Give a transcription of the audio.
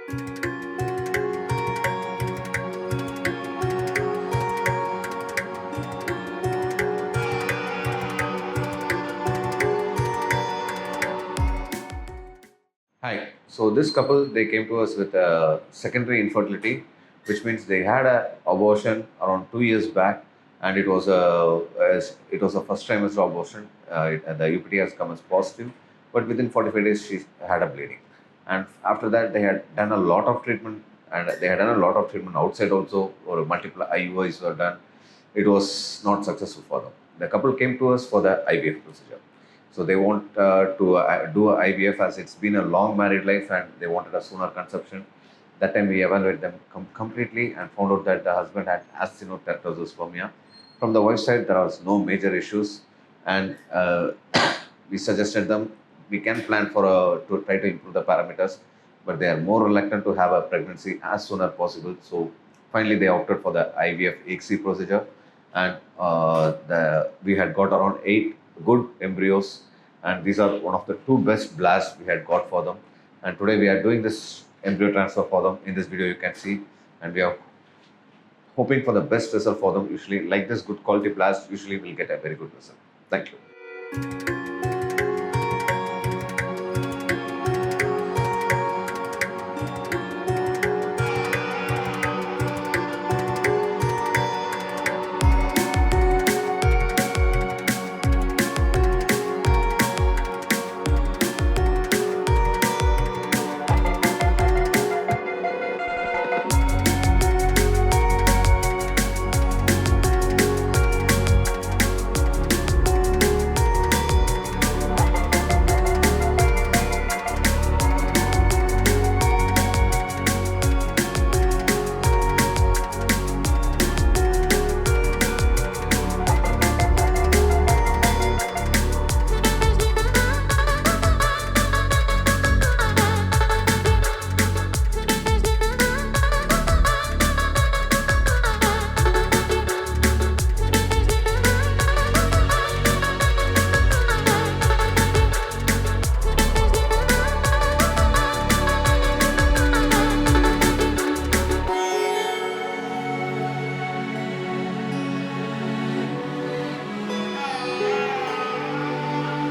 Hi. So this couple, they came to us with secondary infertility, which means they had a abortion around 2 years back, and it was a first trimester abortion. The UPT has come as positive, but within 45 days she had a bleeding, and after that they had done a lot of treatment, and they had done a lot of treatment outside also, or multiple IUIs were done. It was not successful for them. The couple came to us for the IVF procedure. So they want to do a IVF, as it's been a long married life and they wanted a sooner conception. That time we evaluated them completely and found out that the husband had asthenoteratospermia. From the wife side, there was no major issues, and we suggested them we can plan for to try to improve the parameters, but they are more reluctant to have a pregnancy as soon as possible. So finally, they opted for the IVF EXC procedure, and we had got around 8 good embryos, and these are one of the 2 best blasts we had got for them. And today we are doing this embryo transfer for them. In this video, you can see, and we are hoping for the best result for them. Usually, like this good quality blast, usually we'll get a very good result. Thank you.